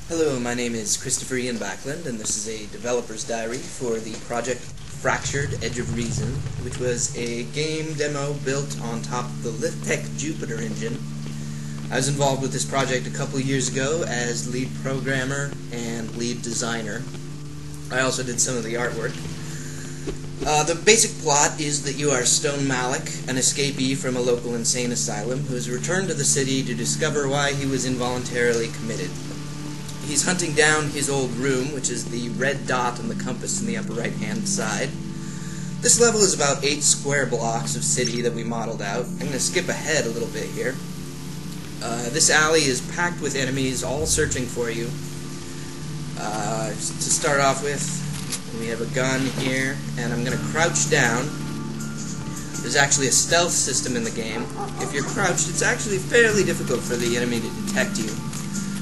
Hello, my name is Christopher Ian Backlund, and this is a developer's diary for the project Fractured Edge of Reason, which was a game demo built on top of the Lithtech Jupyter engine. I was involved with this project a couple years ago as lead programmer and lead designer. I also did some of the artwork. The basic plot is that you are Stone Malik, an escapee from a local insane asylum who has returned to the city to discover why he was involuntarily committed. He's hunting down his old room, which is the red dot on the compass in the upper right-hand side. This level is about 8 square blocks of city that we modeled out. I'm going to skip ahead a little bit here. This alley is packed with enemies, all searching for you. To start off with, we have a gun here, and I'm going to crouch down. There's actually a stealth system in the game. If you're crouched, it's actually fairly difficult for the enemy to detect you.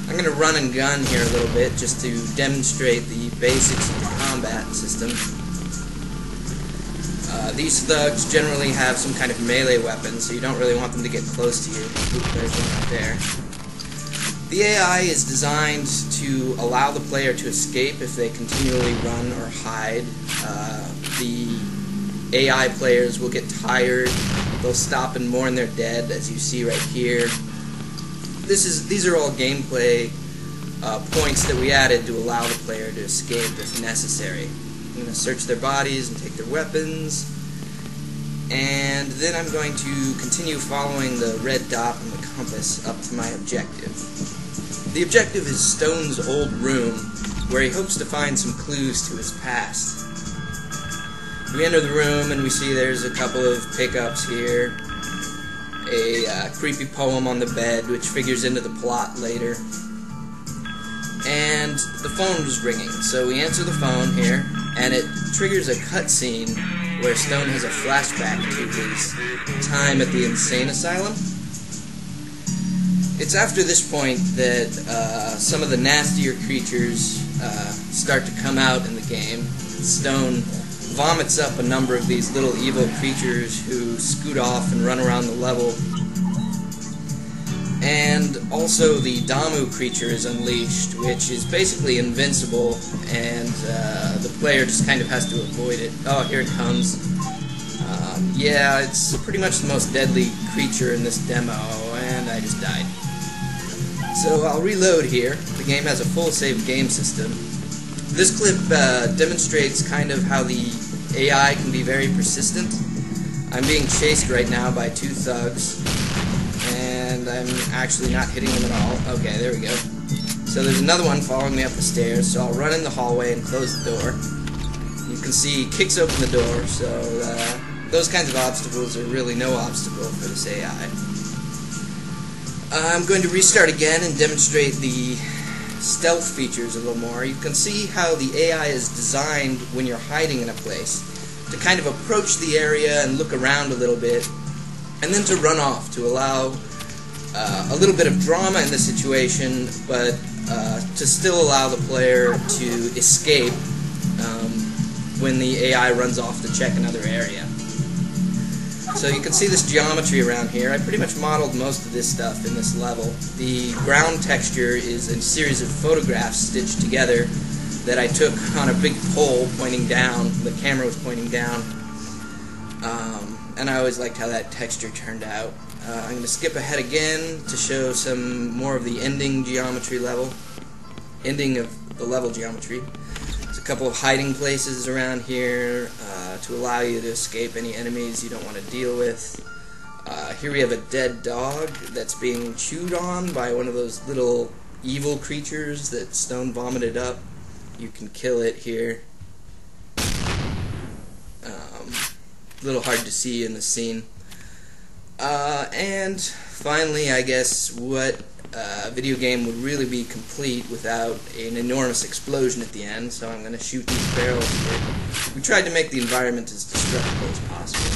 I'm going to run and gun here a little bit just to demonstrate the basics of the combat system. These thugs generally have some kind of melee weapon, so you don't really want them to get close to you. Oop, there's one right there. The AI is designed to allow the player to escape if they continually run or hide. The AI players will get tired, they'll stop and mourn their dead, as you see right here. These are all gameplay points that we added to allow the player to escape if necessary. I'm going to search their bodies and take their weapons, and then I'm going to continue following the red dot on the compass up to my objective. The objective is Stone's old room, where he hopes to find some clues to his past. We enter the room and we see there's a couple of pickups here. A creepy poem on the bed, which figures into the plot later. And the phone was ringing, so we answer the phone here, and it triggers a cutscene where Stone has a flashback to his time at the insane asylum. It's after this point that some of the nastier creatures start to come out in the game. Stone vomits up a number of these little evil creatures who scoot off and run around the level. And also the Damu creature is unleashed, which is basically invincible, and the player just kind of has to avoid it. Oh, here it comes. Yeah, it's pretty much the most deadly creature in this demo, and I just died. So I'll reload here. The game has a full save game system. This clip demonstrates kind of how the AI can be very persistent. I'm being chased right now by 2 thugs, and I'm actually not hitting them at all. Okay, there we go. So there's another one following me up the stairs, so I'll run in the hallway and close the door. You can see he kicks open the door, so those kinds of obstacles are really no obstacle for this AI. I'm going to restart again and demonstrate the stealth features a little more. You can see how the AI is designed when you're hiding in a place to kind of approach the area and look around a little bit, and then to run off to allow a little bit of drama in the situation, but to still allow the player to escape when the AI runs off to check another area. So you can see this geometry around here. I pretty much modeled most of this stuff in this level. The ground texture is a series of photographs stitched together that I took on a big pole pointing down. The camera was pointing down. And I always liked how that texture turned out. I'm going to skip ahead again to show some more of the ending geometry level. Ending of the level geometry. There's a couple of hiding places around here to allow you to escape any enemies you don't want to deal with. Here we have a dead dog that's being chewed on by one of those little evil creatures that Stone vomited up. You can kill it here. A little hard to see in the scene. And finally, I guess, what video game would really be complete without an enormous explosion at the end, so I'm going to shoot these barrels here. We tried to make the environment as destructible as possible.